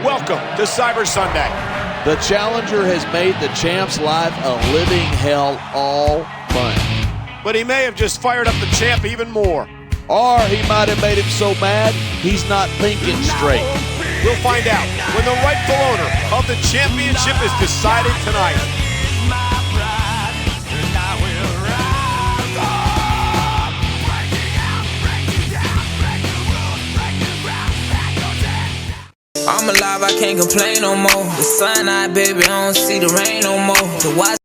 Welcome to Cyber Sunday. The challenger has made the champ's life a living hell all month. But he may have just fired up the champ even more. Or he might have made him so mad, he's not thinking straight. We'll find out when the rightful owner of the championship is decided tonight. I'm alive, I can't complain no more. The sun out, baby, I don't see the rain no more. To watch.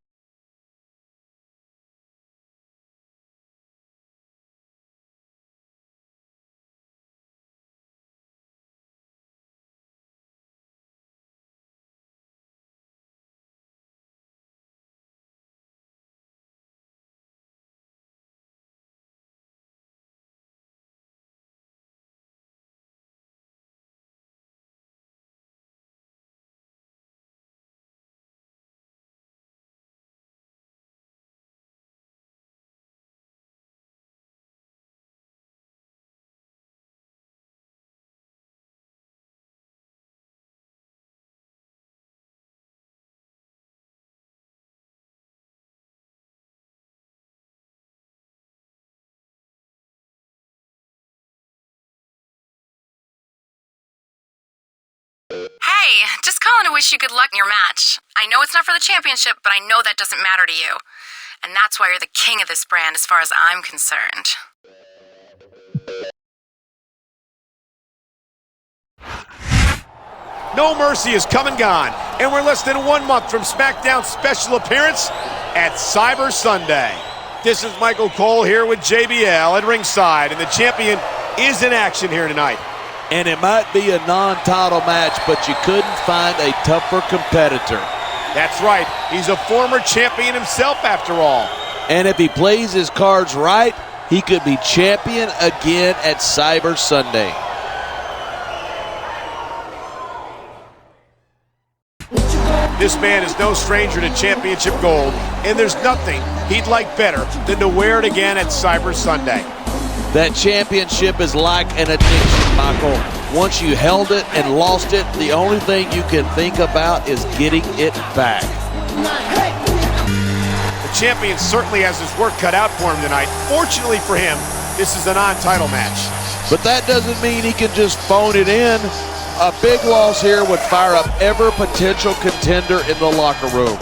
Hey, just calling to wish you good luck in your match. I know it's not for the championship, but I know that doesn't matter to you. And that's why you're the king of this brand as far as I'm concerned. No Mercy is come and gone, and we're less than 1 month from SmackDown's special appearance at Cyber Sunday. This is Michael Cole here with JBL at ringside, and the champion is in action here tonight. And it might be a non-title match, but you couldn't find a tougher competitor. That's right, he's a former champion himself after all. And if he plays his cards right, he could be champion again at Cyber Sunday. This man is no stranger to championship gold, and there's nothing he'd like better than to wear it again at Cyber Sunday. That championship is like an addiction, Michael. Once you held it and lost it, the only thing you can think about is getting it back. The champion certainly has his work cut out for him tonight. Fortunately for him, this is a non-title match. But that doesn't mean he can just phone it in. A big loss here would fire up every potential contender in the locker room.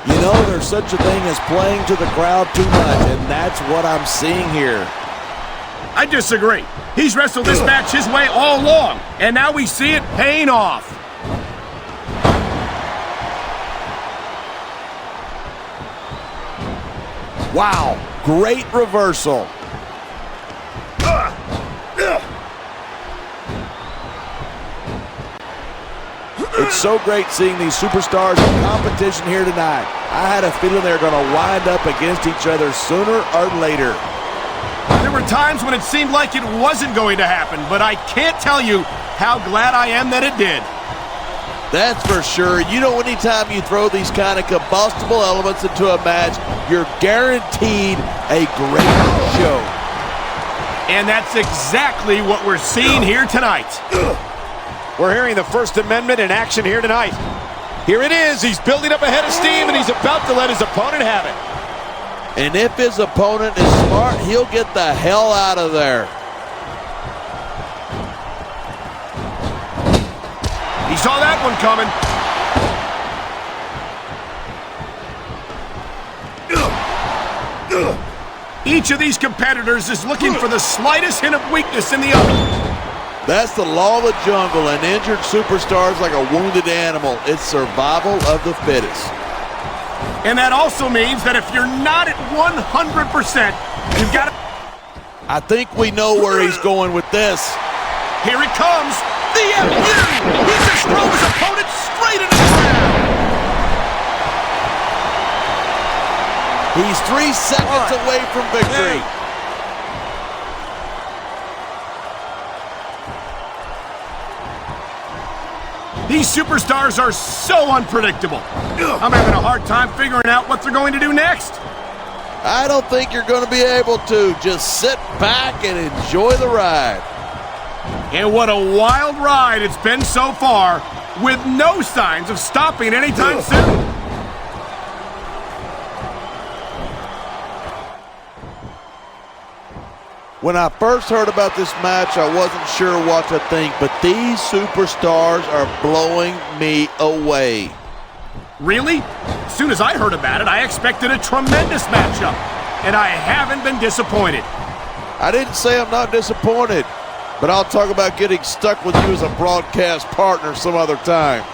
You know, there's such a thing as playing to the crowd too much, and that's what I'm seeing here. I disagree. He's wrestled this match his way all along, and now we see it paying off. Wow, great reversal. It's so great seeing these superstars in competition here tonight. I had a feeling they were going to wind up against each other sooner or later. There were times when it seemed like it wasn't going to happen, but I can't tell you how glad I am that it did. That's for sure. You know, anytime you throw these kind of combustible elements into a match, you're guaranteed a great show. And that's exactly what we're seeing here tonight. We're hearing the First Amendment in action here tonight. Here it is. He's building up a head of steam, and he's about to let his opponent have it. And if his opponent is smart, he'll get the hell out of there. He saw that one coming. Each of these competitors is looking for the slightest hint of weakness in the other. That's the law of the jungle. An injured superstar is like a wounded animal. It's survival of the fittest. And that also means that if you're not at 100%, you've got to... I think we know where he's going with this. Here it comes. The MU! He just drove his opponent straight into the ground. He's 3 seconds away from victory. These superstars are so unpredictable. I'm having a hard time figuring out what they're going to do next. I don't think you're going to be able to. Just sit back and enjoy the ride. And what a wild ride it's been so far, with no signs of stopping anytime soon. When I first heard about this match, I wasn't sure what to think, but these superstars are blowing me away. Really? As soon as I heard about it, I expected a tremendous matchup, and I haven't been disappointed. I didn't say I'm not disappointed, but I'll talk about getting stuck with you as a broadcast partner some other time.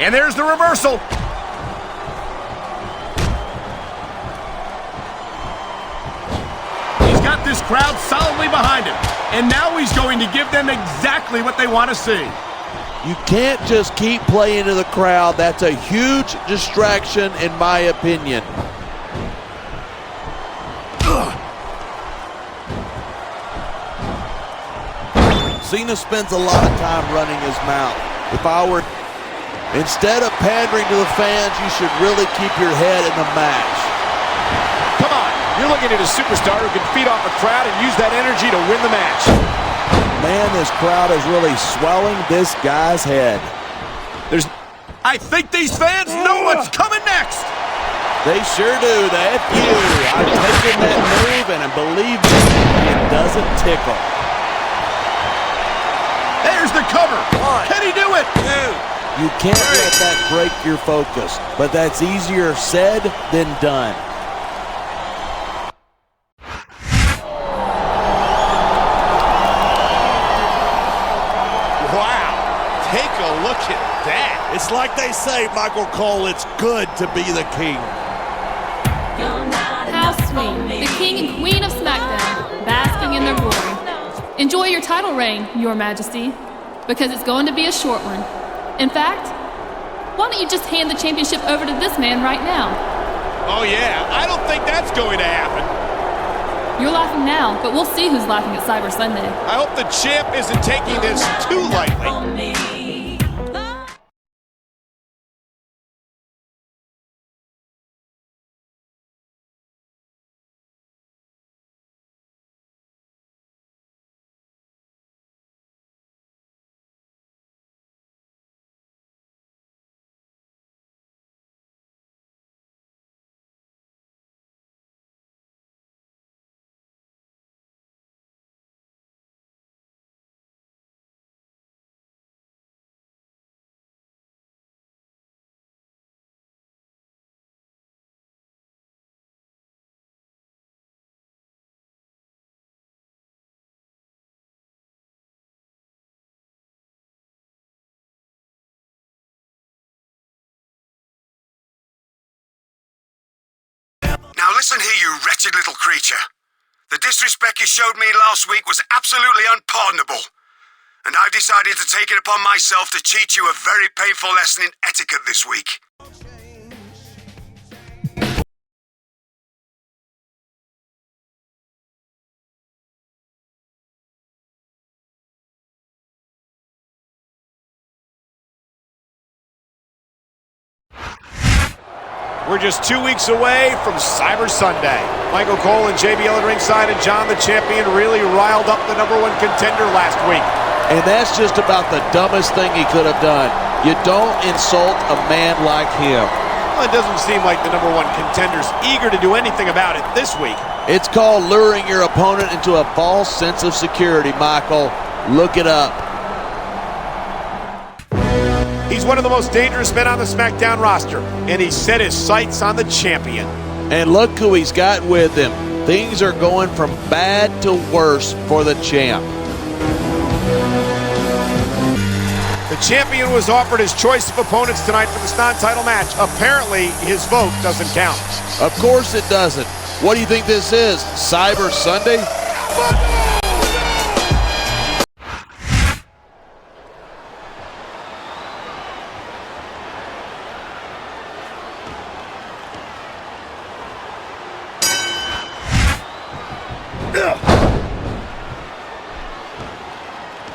And there's the reversal. He's got this crowd solidly behind him, and now he's going to give them exactly what they want to see. You can't just keep playing to the crowd. That's a huge distraction, in my opinion. Cena spends a lot of time running his mouth. Instead of pandering to the fans, you should really keep your head in the match. Come on, you're looking at a superstar who can feed off a crowd and use that energy to win the match. Man, this crowd is really swelling this guy's head. I think these fans know what's coming next. They sure do. The FU. I'm taking that move, and believe me, it doesn't tickle. There's the cover. Can he do it? You can't let that break your focus, but that's easier said than done. Wow, take a look at that. It's like they say, Michael Cole, it's good to be the king. How sweet. The king and queen of SmackDown, basking in their glory. Enjoy your title reign, Your Majesty, because it's going to be a short one. In fact, why don't you just hand the championship over to this man right now? Oh yeah, I don't think that's going to happen. You're laughing now, but we'll see who's laughing at Cyber Sunday. I hope the champ isn't taking this too lightly. Now listen here, you wretched little creature. The disrespect you showed me last week was absolutely unpardonable. And I've decided to take it upon myself to teach you a very painful lesson in etiquette this week. We're just 2 weeks away from Cyber Sunday. Michael Cole and JBL at ringside, and John the Champion really riled up the #1 contender last week. And that's just about the dumbest thing he could have done. You don't insult a man like him. Well, it doesn't seem like the #1 contender's eager to do anything about it this week. It's called luring your opponent into a false sense of security, Michael. Look it up. He's one of the most dangerous men on the SmackDown roster, and he set his sights on the champion. And look who he's got with him. Things are going from bad to worse for the champ. The champion was offered his choice of opponents tonight for this non-title match. Apparently, his vote doesn't count. Of course it doesn't. What do you think this is, Cyber Sunday?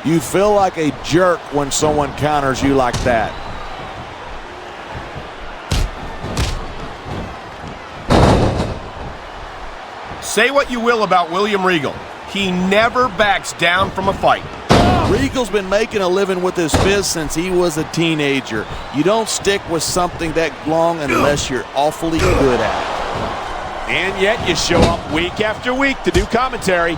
You feel like a jerk when someone counters you like that. Say what you will about William Regal. He never backs down from a fight. Regal's been making a living with his fist since he was a teenager. You don't stick with something that long unless you're awfully good at it. And yet you show up week after week to do commentary.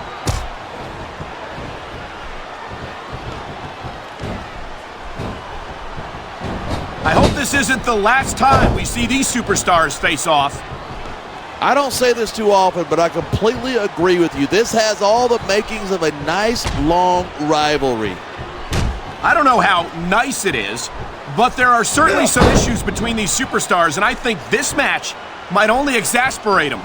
I hope this isn't the last time we see these superstars face off. I don't say this too often, but I completely agree with you. This has all the makings of a nice, long rivalry. I don't know how nice it is, but there are certainly some issues between these superstars, and I think this match might only exasperate them.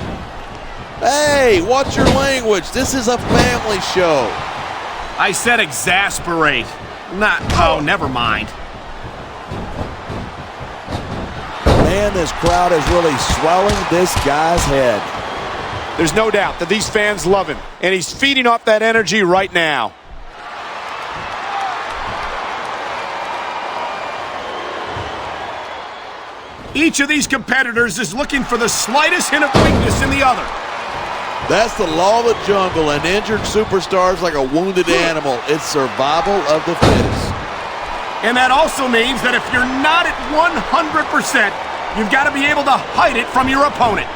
Hey, watch your language. This is a family show. I said exasperate. Oh, never mind. Man, this crowd is really swelling this guy's head. There's no doubt that these fans love him, and he's feeding off that energy right now. Each of these competitors is looking for the slightest hint of weakness in the other. That's the law of the jungle. An injured superstar is like a wounded animal. It's survival of the fittest. And that also means that if you're not at 100%, you've got to be able to hide it from your opponent.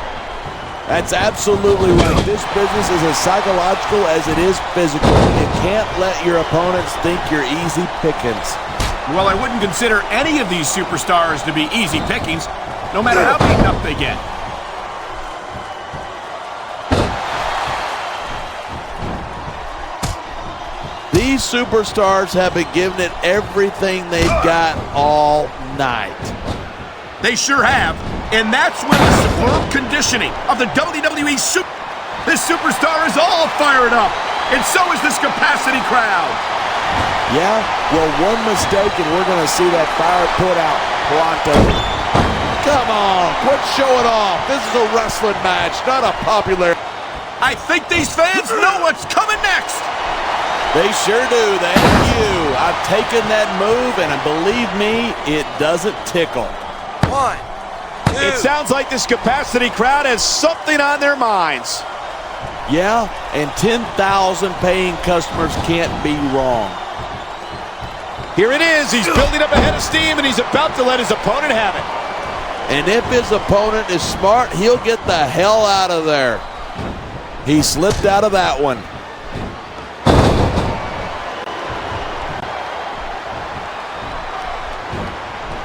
That's absolutely right. This business is as psychological as it is physical. You can't let your opponents think you're easy pickings. Well, I wouldn't consider any of these superstars to be easy pickings, no matter how beaten up they get. These superstars have been giving it everything they've got all night. They sure have, and that's when the superb conditioning of the WWE This superstar is all fired up, and so is this capacity crowd. Yeah, well, one mistake and we're going to see that fire put out pronto. Come on, quit showing off. This is a wrestling match, not a popular. I think these fans know what's coming next. They sure do. Thank you. I've taken that move, and believe me, it doesn't tickle. 1, 2. It sounds like this capacity crowd has something on their minds. Yeah, and 10,000 paying customers can't be wrong. Here it is. He's building up a head of steam, and he's about to let his opponent have it. And if his opponent is smart, he'll get the hell out of there. He slipped out of that one.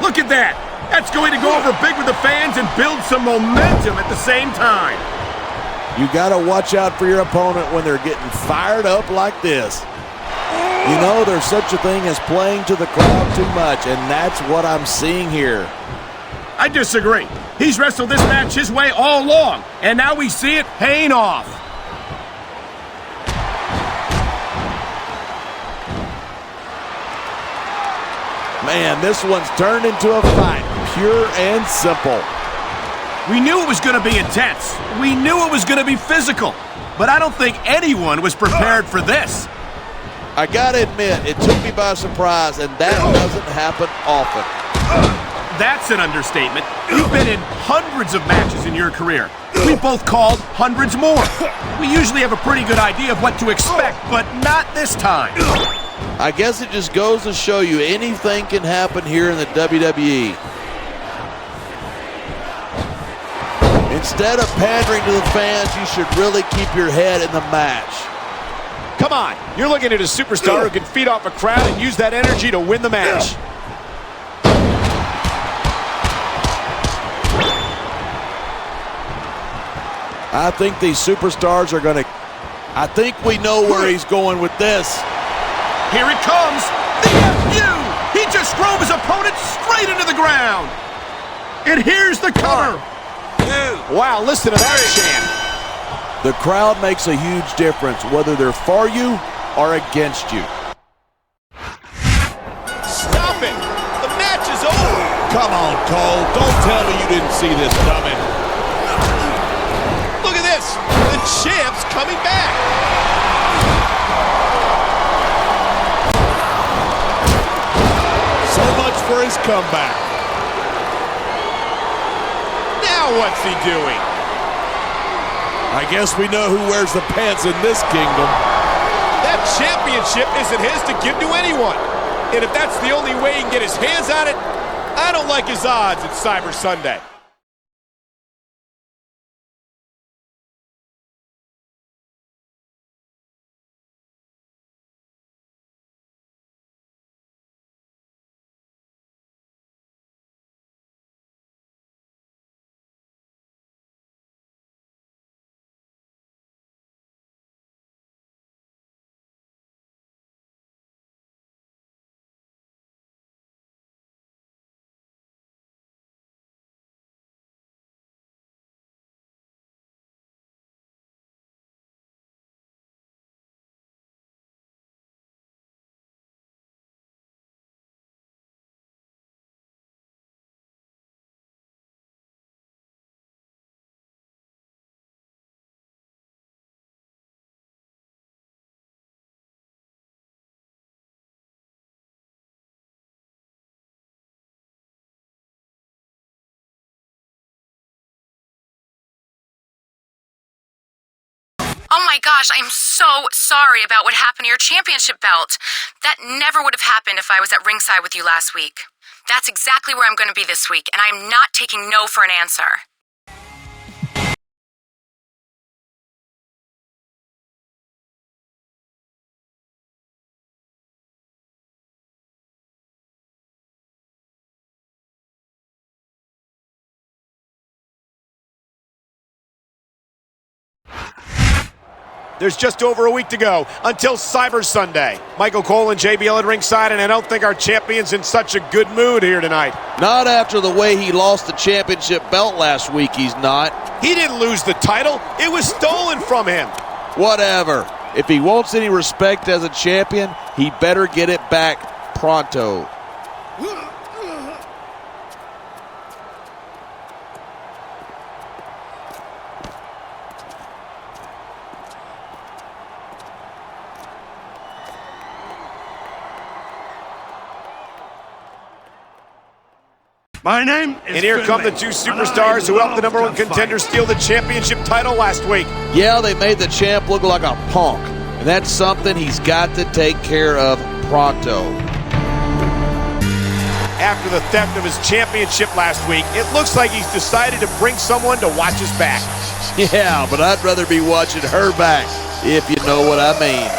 Look at that. That's going to go over big with the fans and build some momentum at the same time. You got to watch out for your opponent when they're getting fired up like this. You know, there's such a thing as playing to the crowd too much, and that's what I'm seeing here. I disagree. He's wrestled this match his way all along, and now we see it paying off. Man, this one's turned into a fight, pure and simple. We knew it was going to be intense. We knew it was going to be physical. But I don't think anyone was prepared for this. I gotta admit, it took me by surprise, and that doesn't happen often. That's an understatement. You've been in hundreds of matches in your career. We both called hundreds more. We usually have a pretty good idea of what to expect, but not this time. I guess it just goes to show you anything can happen here in the WWE. Instead of pandering to the fans, you should really keep your head in the match. Come on, you're looking at a superstar who can feed off a crowd and use that energy to win the match. I think these superstars are going to... I think we know where he's going with this. Here it comes, the FU! He just drove his opponent straight into the ground. And here's the cover. Wow, listen to that chant. The crowd makes a huge difference, whether they're for you or against you. Stop it! The match is over! Come on, Cole. Don't tell me you didn't see this coming. Look at this! The champ's coming back! for his comeback. Now what's he doing? I guess we know who wears the pants in this kingdom. That championship isn't his to give to anyone. And if that's the only way he can get his hands on it, I don't like his odds at Cyber Sunday. Oh my gosh, I'm so sorry about what happened to your championship belt. That never would have happened if I was at ringside with you last week. That's exactly where I'm going to be this week, and I'm not taking no for an answer. There's just over a week to go until Cyber Sunday. Michael Cole and JBL at ringside, and I don't think our champion's in such a good mood here tonight. Not after the way he lost the championship belt last week, he's not. He didn't lose the title. It was stolen from him. Whatever. If he wants any respect as a champion, he better get it back pronto. My name is And here come the two superstars who helped the #1 contender steal the championship title last week. Yeah, they made the champ look like a punk, and that's something he's got to take care of pronto. After the theft of his championship last week, it looks like he's decided to bring someone to watch his back. Yeah, but I'd rather be watching her back, if you know what I mean.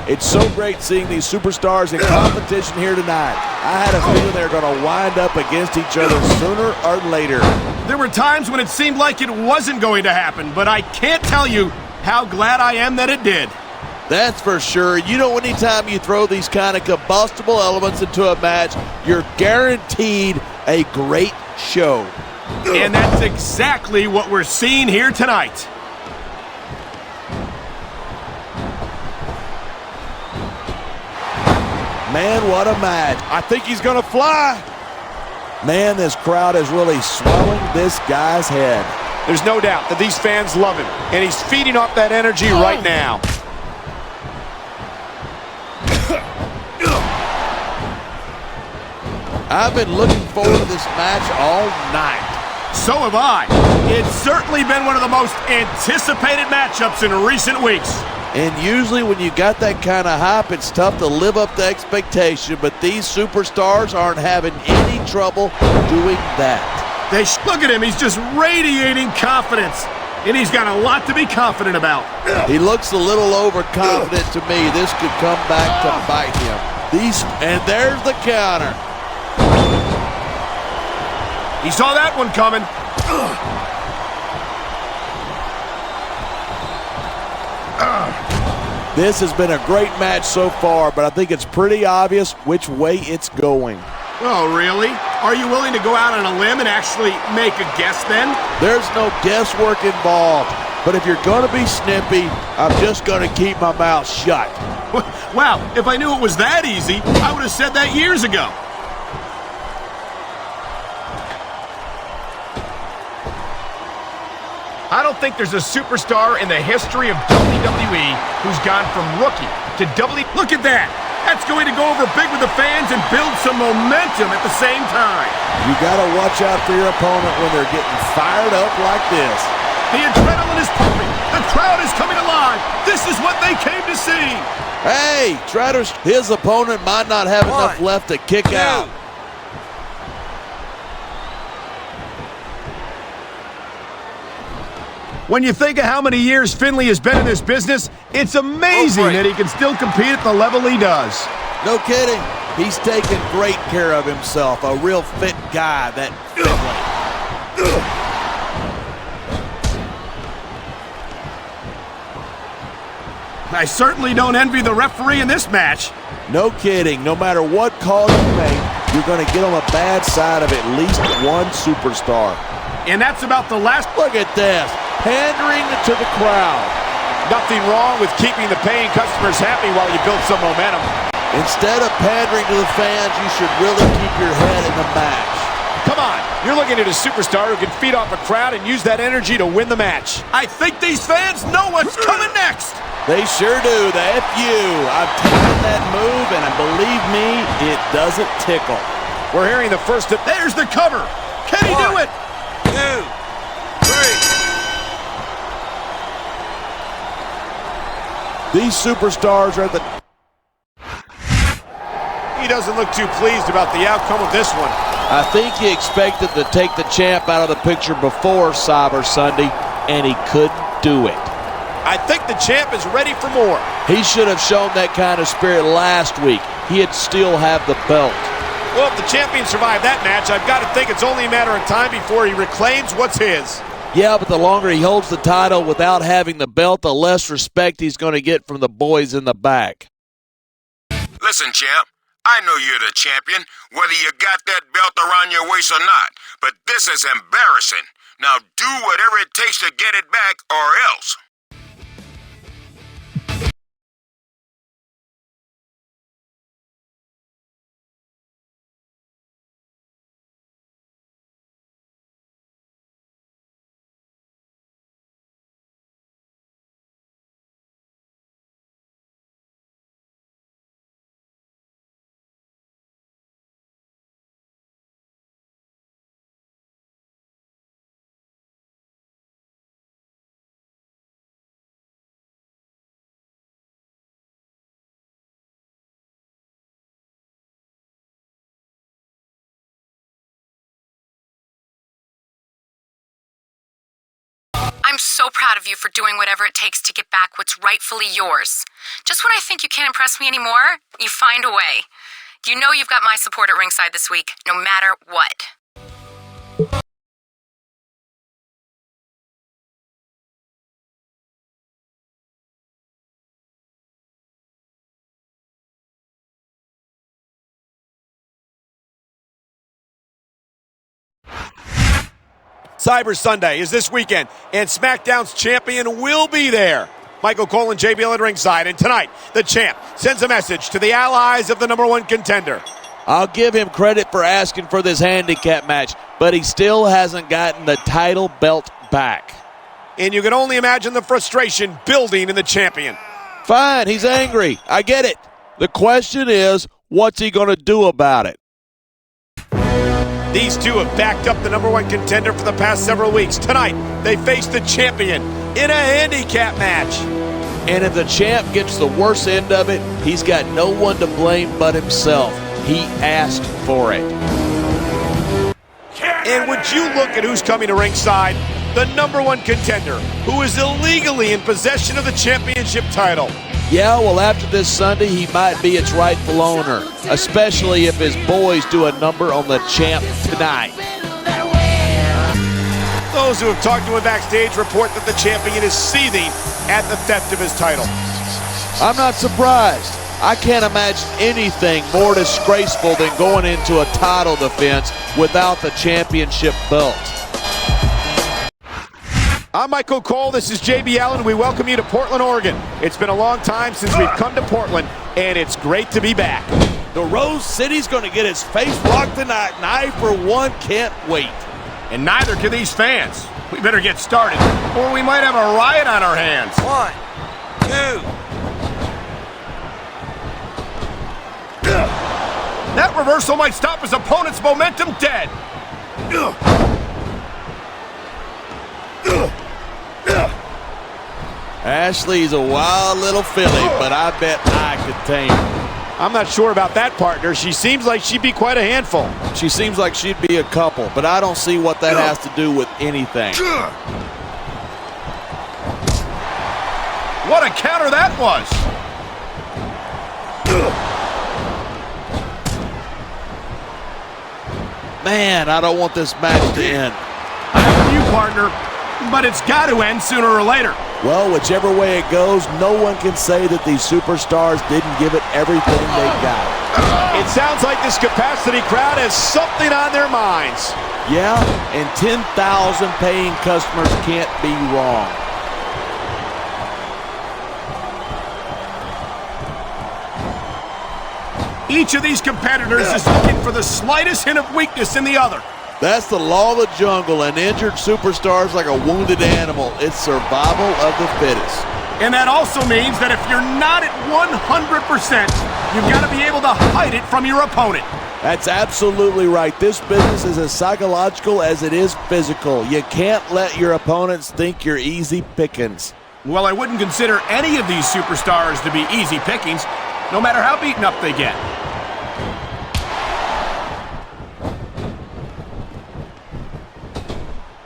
It's so great seeing these superstars in competition here tonight. I had a feeling they were going to wind up against each other sooner or later. There were times when it seemed like it wasn't going to happen, but I can't tell you how glad I am that it did. That's for sure. You know, anytime you throw these kind of combustible elements into a match, you're guaranteed a great show. And that's exactly what we're seeing here tonight. Man, what a match. I think he's going to fly. Man, this crowd is really swelling this guy's head. There's no doubt that these fans love him, and he's feeding off that energy right now. I've been looking forward to this match all night. So have I. It's certainly been one of the most anticipated matchups in recent weeks. And usually when you got that kind of hype, it's tough to live up to expectation, but these superstars aren't having any trouble doing that. Look at him. He's just radiating confidence, and he's got a lot to be confident about. He looks a little overconfident to me. This could come back to bite him. And there's the counter. He saw that one coming. This has been a great match so far, but I think it's pretty obvious which way it's going. Oh, really? Are you willing to go out on a limb and actually make a guess then? There's no guesswork involved. But if you're going to be snippy, I'm just going to keep my mouth shut. Wow, if I knew it was that easy, I would have said that years ago. I don't think there's a superstar in the history of WWE who's gone from rookie to Look at that! That's going to go over big with the fans and build some momentum at the same time. You got to watch out for your opponent when they're getting fired up like this. The adrenaline is pumping. The crowd is coming alive. This is what they came to see. Hey, his opponent might not have enough left to kick out. When you think of how many years Finley has been in this business, it's amazing that he can still compete at the level he does. No kidding. He's taking great care of himself. A real fit guy, that Finley. I certainly don't envy the referee in this match. No kidding. No matter what call you make, you're going to get on the bad side of at least one superstar. And that's about the last. Look at this. Pandering to the crowd. Nothing wrong with keeping the paying customers happy while you build some momentum. Instead of pandering to the fans, you should really keep your head in the match. Come on, you're looking at a superstar who can feed off a crowd and use that energy to win the match. I think these fans know what's coming next. They sure do, the FU. I've taken that move, and believe me, it doesn't tickle. We're hearing the first of... There's the cover. Can he do it? 2, 3. These superstars are the... He doesn't look too pleased about the outcome of this one. I think he expected to take the champ out of the picture before Cyber Sunday, and he couldn't do it. I think the champ is ready for more. He should have shown that kind of spirit last week. He'd still have the belt. Well, if the champion survived that match, I've got to think it's only a matter of time before he reclaims what's his. Yeah, but the longer he holds the title without having the belt, the less respect he's going to get from the boys in the back. Listen, champ, I know you're the champion, whether you got that belt around your waist or not, but this is embarrassing. Now do whatever it takes to get it back, or else. I'm so proud of you for doing whatever it takes to get back what's rightfully yours. Just when I think you can't impress me anymore, you find a way. You know you've got my support at ringside this week, no matter what. Cyber Sunday is this weekend, and SmackDown's champion will be there. Michael Cole and JBL at ringside, and tonight, the champ sends a message to the allies of the #1 contender. I'll give him credit for asking for this handicap match, but he still hasn't gotten the title belt back. And you can only imagine the frustration building in the champion. Fine, he's angry. I get it. The question is, what's he going to do about it? These two have backed up the #1 contender for the past several weeks. Tonight, they face the champion in a handicap match. And if the champ gets the worst end of it, he's got no one to blame but himself. He asked for it. And would you look at who's coming to ringside? The #1 contender, who is illegally in possession of the championship title. Yeah, well, after this Sunday, he might be its rightful owner, especially if his boys do a number on the champ tonight. Those who have talked to him backstage report that the champion is seething at the theft of his title. I'm not surprised. I can't imagine anything more disgraceful than going into a title defense without the championship belt. I'm Michael Cole. This is JB Allen. We welcome you to Portland, Oregon. It's been a long time since we've come to Portland, and it's great to be back. The Rose City's going to get his face rocked tonight, and I, for one, can't wait. And neither can these fans. We better get started, or we might have a riot on our hands. 1, 2. That reversal might stop his opponent's momentum dead. Ashley's a wild little filly, but I bet I could tame her. I'm not sure about that, partner. She seems like she'd be quite a handful. She seems like she'd be a couple, but I don't see what that has to do with anything. What a counter that was. Man, I don't want this match to end. I'm with you, partner, but it's got to end sooner or later. Well, whichever way it goes, no one can say that these superstars didn't give it everything they got. It sounds like this capacity crowd has something on their minds. Yeah, and 10,000 paying customers can't be wrong. Each of these competitors is looking for the slightest hint of weakness in the other. That's the law of the jungle. An injured superstar is like a wounded animal. It's survival of the fittest. And that also means that if you're not at 100%, you've got to be able to hide it from your opponent. That's absolutely right. This business is as psychological as it is physical. You can't let your opponents think you're easy pickings. Well, I wouldn't consider any of these superstars to be easy pickings, no matter how beaten up they get.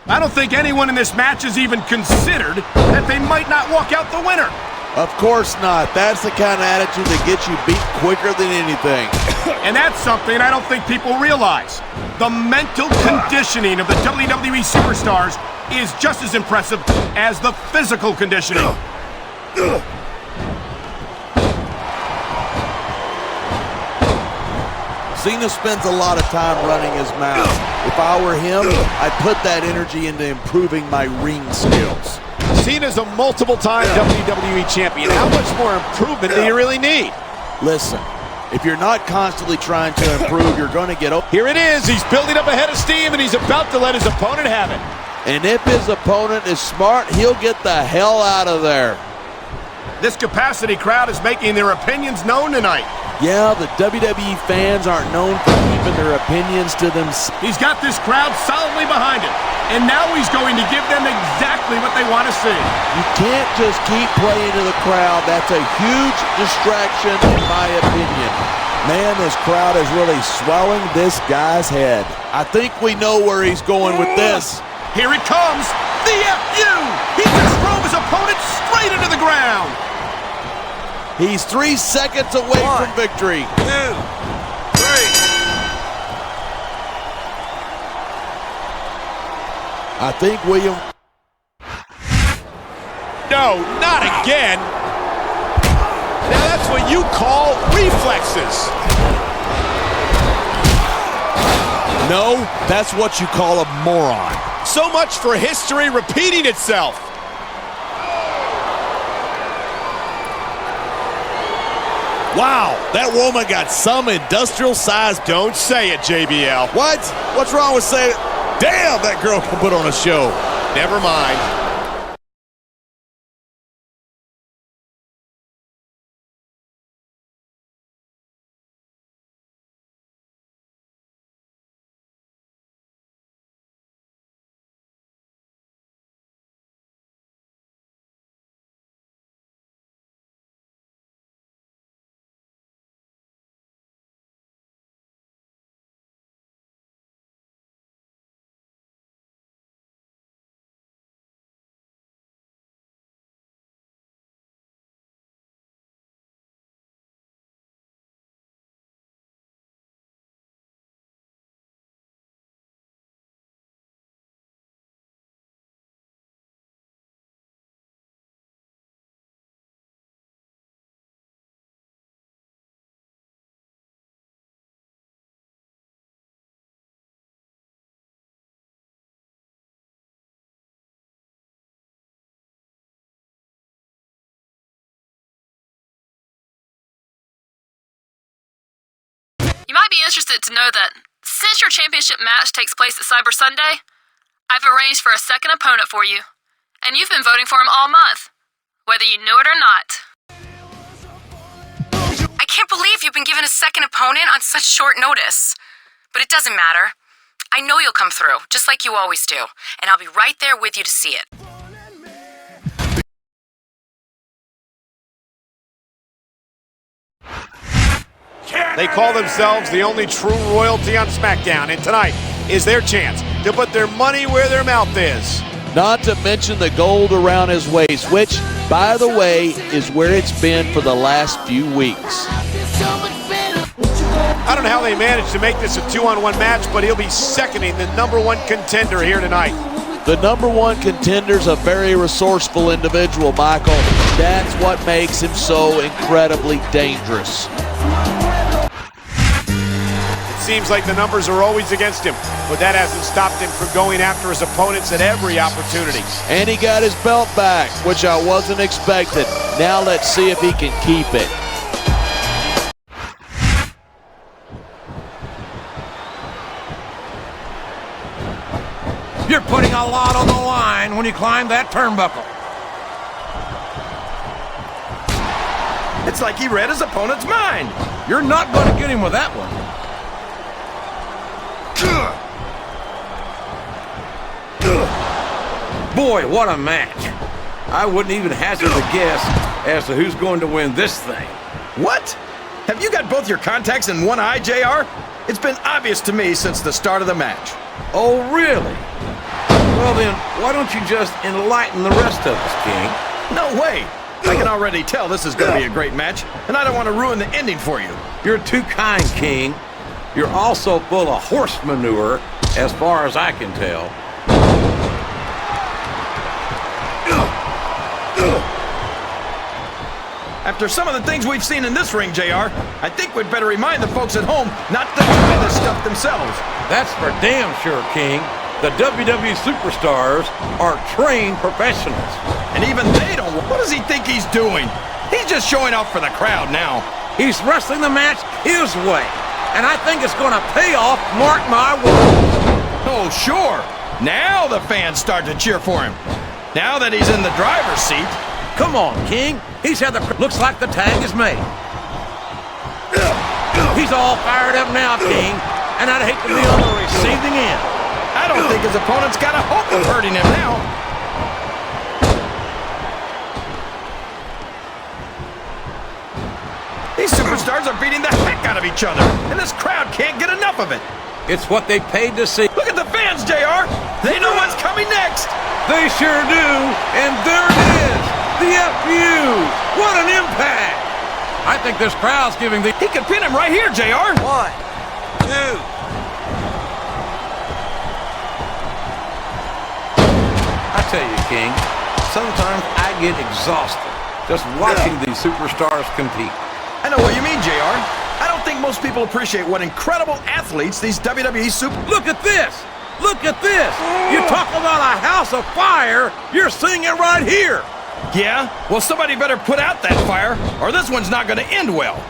I don't think anyone in this match has even considered that they might not walk out the winner. Of course not. That's the kind of attitude that gets you beat quicker than anything. And that's something I don't think people realize. The mental conditioning of the WWE superstars is just as impressive as the physical conditioning. Cena spends a lot of time running his mouth. If I were him, I'd put that energy into improving my ring skills. Cena's a multiple-time WWE champion. How much more improvement do you really need? Listen, if you're not constantly trying to improve, you're going to get over. Here it is. He's building up a head of steam, and he's about to let his opponent have it. And if his opponent is smart, he'll get the hell out of there. This capacity crowd is making their opinions known tonight. Yeah, the WWE fans aren't known for keeping their opinions to themselves. He's got this crowd solidly behind him, and now he's going to give them exactly what they want to see. You can't just keep playing to the crowd. That's a huge distraction, in my opinion. Man, this crowd is really swelling this guy's head. I think we know where he's going with this. Here it comes, the FU! He just drove his opponent straight into the ground! He's 3 seconds away from victory. 2, 3. I think William... No, not again. Now that's what you call reflexes. No, that's what you call a moron. So much for history repeating itself. Wow, that woman got some industrial size. Don't say it, JBL. What? What's wrong with saying it? Damn, that girl can put on a show. Never mind. You might be interested to know that since your championship match takes place at Cyber Sunday, I've arranged for a second opponent for you. And you've been voting for him all month, whether you knew it or not. I can't believe you've been given a second opponent on such short notice. But it doesn't matter. I know you'll come through, just like you always do. And I'll be right there with you to see it. They call themselves the only true royalty on SmackDown, and tonight is their chance to put their money where their mouth is. Not to mention the gold around his waist, which, by the way, is where it's been for the last few weeks. I don't know how they managed to make this a 2-on-1 match, but he'll be seconding the #1 contender here tonight. The #1 contender's a very resourceful individual, Michael. That's what makes him so incredibly dangerous. It seems like the numbers are always against him, but that hasn't stopped him from going after his opponents at every opportunity. And he got his belt back, which I wasn't expecting. Now let's see if he can keep it. You're putting a lot on the line when you climb that turnbuckle. It's like he read his opponent's mind. You're not going to get him with that one. Boy, what a match. I wouldn't even hazard a guess as to who's going to win this thing. What? Have you got both your contacts in one eye, JR? It's been obvious to me since the start of the match. Oh, really? Well then, why don't you just enlighten the rest of us, King? No way. I can already tell this is going to be a great match, and I don't want to ruin the ending for you. You're too kind, King. You're also full of horse manure, as far as I can tell. After some of the things we've seen in this ring, JR, I think we'd better remind the folks at home not to try this stuff themselves. That's for damn sure, King. The WWE superstars are trained professionals. And even they don't... What does he think he's doing? He's just showing off for the crowd now. He's wrestling the match his way. And I think it's going to pay off, mark my words. Oh, sure. Now the fans start to cheer for him. Now that he's in the driver's seat. Come on, King. He's had the... Looks like the tag is made. He's all fired up now, King. And I'd hate to be on the receiving end. I don't think his opponent's got a hope of hurting him now. These superstars are beating the heck out of each other, and this crowd can't get enough of it. It's what they paid to see. Look at the fans, JR. They know what's coming next. They sure do. And there it is. The FU. What an impact. I think this crowd's giving the... He could pin him right here, JR. 1, 2. I tell you, King, sometimes I get exhausted just watching these superstars compete. I know what you mean, JR. I don't think most people appreciate what incredible athletes these WWE super... Look at this! Look at this! You talk about a house of fire, you're seeing it right here! Yeah? Well, somebody better put out that fire, or this one's not going to end well.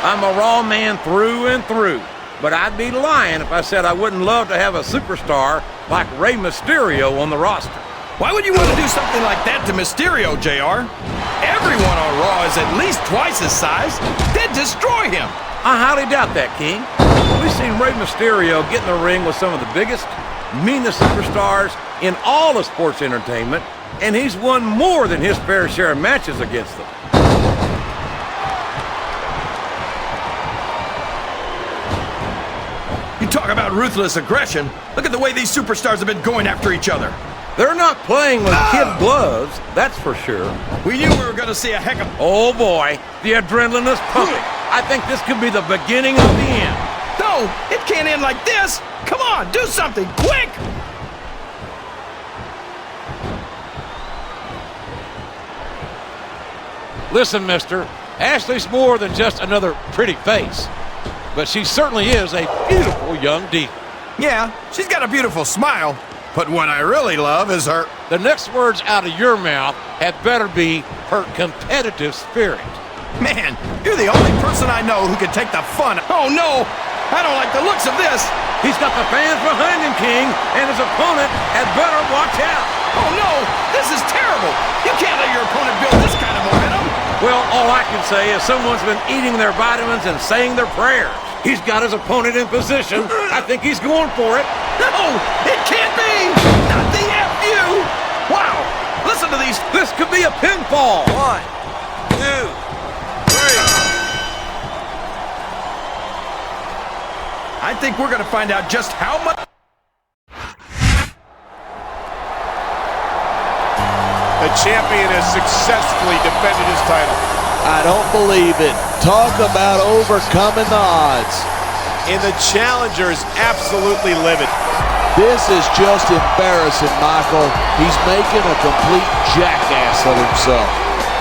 I'm a Raw man through and through, but I'd be lying if I said I wouldn't love to have a superstar like Rey Mysterio on the roster. Why would you want to do something like that to Mysterio, JR? Everyone on Raw is at least twice his size. They'd destroy him. I highly doubt that, King. We've seen Rey Mysterio get in the ring with some of the biggest, meanest superstars in all of sports entertainment, and he's won more than his fair share of matches against them. You talk about ruthless aggression. Look at the way these superstars have been going after each other. They're not playing with kid gloves, that's for sure. We knew we were going to see a heck of... Oh boy, the adrenaline is pumping. I think this could be the beginning of the end. No, it can't end like this. Come on, do something, quick! Listen, mister, Ashley's more than just another pretty face, but she certainly is a beautiful young diva. Yeah, she's got a beautiful smile, but what I really love is her... The next words out of your mouth had better be her competitive spirit. Man, you're the only person I know who can take the fun. Oh, no! I don't like the looks of this. He's got the fans behind him, King, and his opponent had better watch out. Oh, no! This is terrible! You can't let your opponent build this kind of momentum! Well, all I can say is someone's been eating their vitamins and saying their prayers. He's got his opponent in position. I think he's going for it. No! It can't be! Not the FU! Wow! Listen to these. This could be a pinfall. 1, 2, 3. I think we're going to find out just how much. The champion has successfully defended his title. I don't believe it. Talk about overcoming the odds. And the challenger is absolutely livid. This is just embarrassing, Michael. He's making a complete jackass of himself.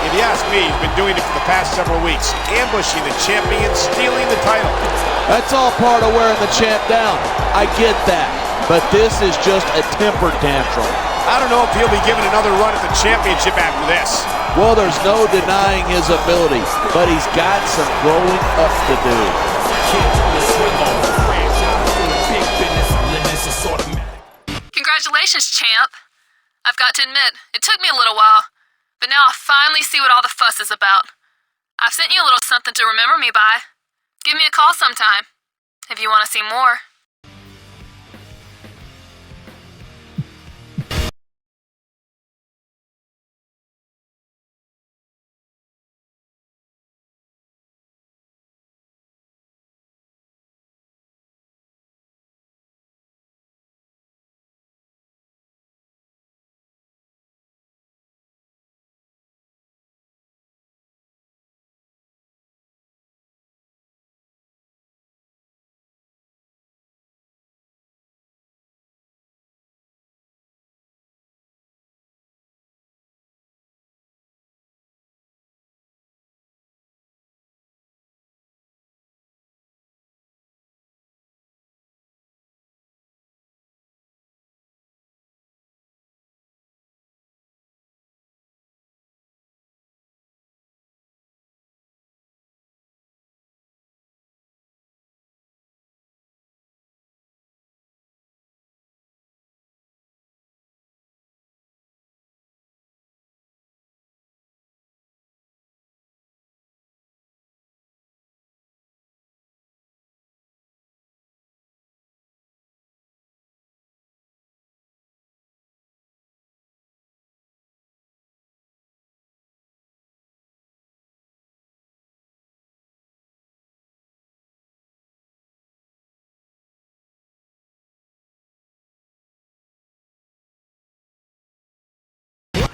If you ask me, he's been doing it for the past several weeks, ambushing the champion, stealing the title. That's all part of wearing the champ down. I get that. But this is just a temper tantrum. I don't know if he'll be given another run at the championship after this. Well, there's no denying his ability, but he's got some growing up to do. Congratulations, champ. I've got to admit, it took me a little while, but now I finally see what all the fuss is about. I've sent you a little something to remember me by. Give me a call sometime, if you want to see more.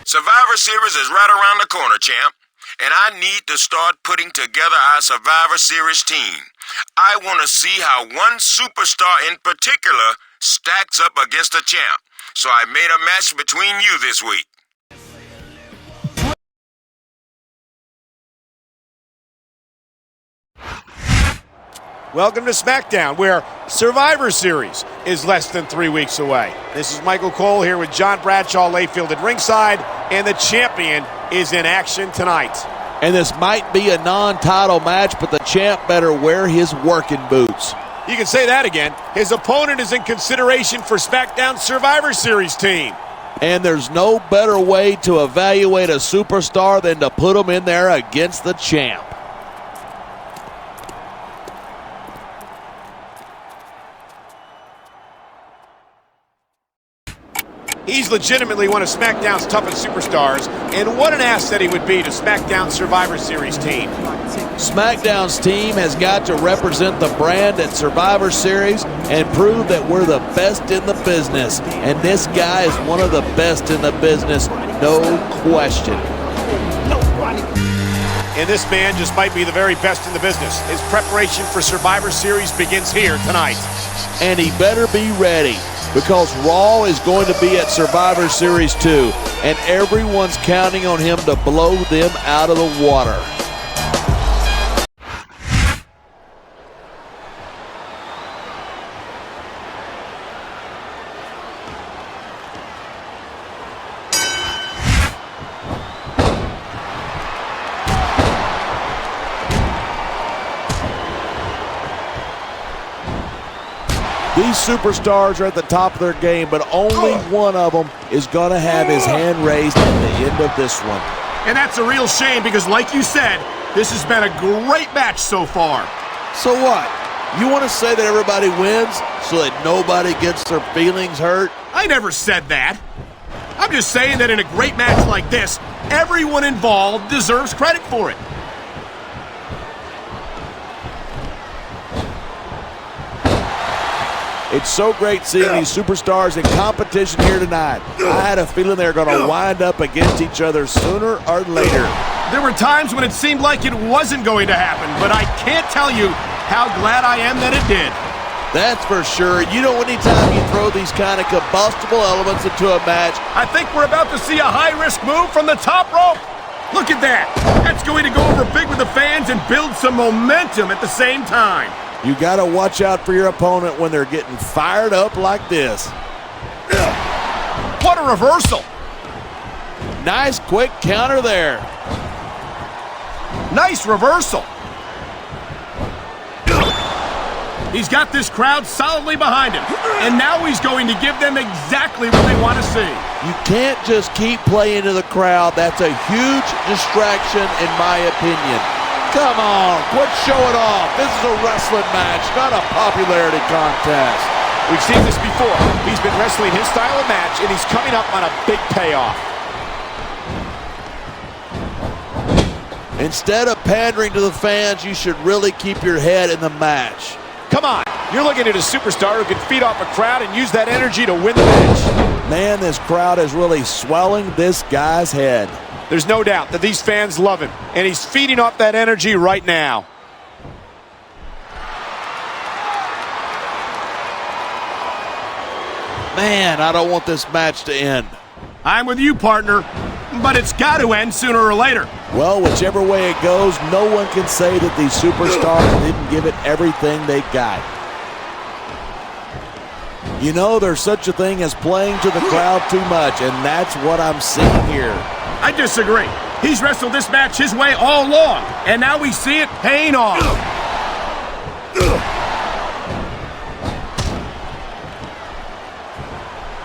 Survivor Series is right around the corner, champ. And I need to start putting together our Survivor Series team. I want to see how one superstar in particular stacks up against the champ. So I made a match between you this week. Welcome to SmackDown, where Survivor Series is less than 3 weeks away. This is Michael Cole here with John Bradshaw Layfield at ringside, and the champion is in action tonight. And this might be a non-title match, but the champ better wear his working boots. You can say that again. His opponent is in consideration for SmackDown's Survivor Series team. And there's no better way to evaluate a superstar than to put him in there against the champ. He's legitimately one of SmackDown's toughest superstars, and what an asset he would be to SmackDown's Survivor Series team. SmackDown's team has got to represent the brand at Survivor Series and prove that we're the best in the business. And this guy is one of the best in the business, no question. And this man just might be the very best in the business. His preparation for Survivor Series begins here tonight. And he better be ready, because Raw is going to be at Survivor Series 2, and everyone's counting on him to blow them out of the water. These superstars are at the top of their game, but only one of them is going to have his hand raised at the end of this one. And that's a real shame because, like you said, this has been a great match so far. So what? You want to say that everybody wins so that nobody gets their feelings hurt? I never said that. I'm just saying that in a great match like this, everyone involved deserves credit for it. It's so great seeing these superstars in competition here tonight. I had a feeling they were going to wind up against each other sooner or later. There were times when it seemed like it wasn't going to happen, but I can't tell you how glad I am that it did. That's for sure. You know, anytime you throw these kind of combustible elements into a match, I think we're about to see a high-risk move from the top rope. Look at that. That's going to go over big with the fans and build some momentum at the same time. you got to watch out for your opponent when they're getting fired up like this. What a reversal. Nice quick counter there. Nice reversal. He's got this crowd solidly behind him, and now he's going to give them exactly what they want to see. You can't just keep playing to the crowd. That's a huge distraction, in my opinion. Come on, quit showing off. This is a wrestling match, not a popularity contest. We've seen this before. He's been wrestling his style of match, and he's coming up on a big payoff. Instead of pandering to the fans, you should really keep your head in the match. Come on, you're looking at a superstar who can feed off a crowd and use that energy to win the match. Man, this crowd is really swelling this guy's head. There's no doubt that these fans love him, and he's feeding off that energy right now. Man, I don't want this match to end. I'm with you, partner, but it's got to end sooner or later. Well, whichever way it goes, no one can say that these superstars didn't give it everything they got. You know, there's such a thing as playing to the crowd too much, and that's what I'm seeing here. I disagree. He's wrestled this match his way all along, and now we see it paying off.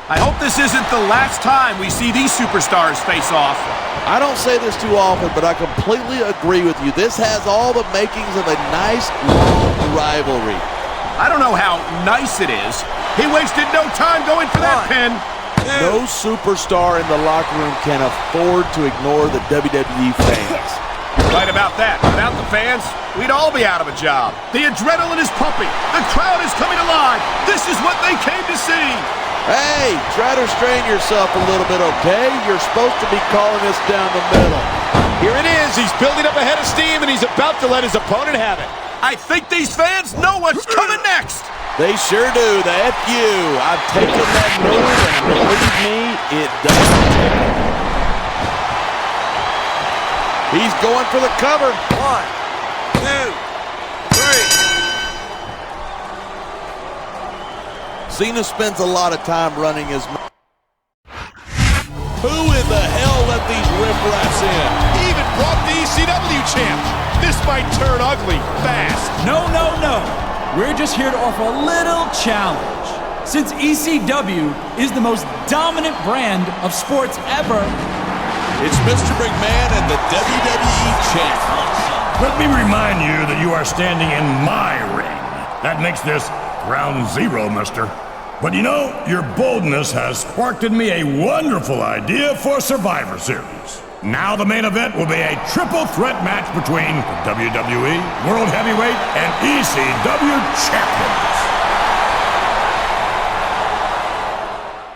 I hope this isn't the last time we see these superstars face off. I don't say this too often, but I completely agree with you. This has all the makings of a nice, long rivalry. I don't know how nice it is. He wasted no time going for that pin. No superstar in the locker room can afford to ignore the WWE fans. Right about that. Without the fans, we'd all be out of a job. The adrenaline is pumping. The crowd is coming alive. This is what they came to see. Hey, try to restrain yourself a little bit, okay? You're supposed to be calling us down the middle. Here it is. He's building up a head of steam, and he's about to let his opponent have it. I think these fans know what's coming next. They sure do. The F.U. I've taken that move, and believe me, it doesn't tickle. He's going for the cover. 1, 2, 3. Cena spends a lot of time running his mouth. Who in the hell let these riffraffs in? He even brought the ECW champ. This might turn ugly fast. No, no, no. We're just here to offer a little challenge. Since ECW is the most dominant brand of sports ever, it's Mr. McMahon and the WWE champ. Let me remind you that you are standing in my ring. That makes this round 0, mister. But you know, your boldness has sparked in me a wonderful idea for Survivor Series. Now the main event will be a triple threat match between the WWE World Heavyweight and ECW champions.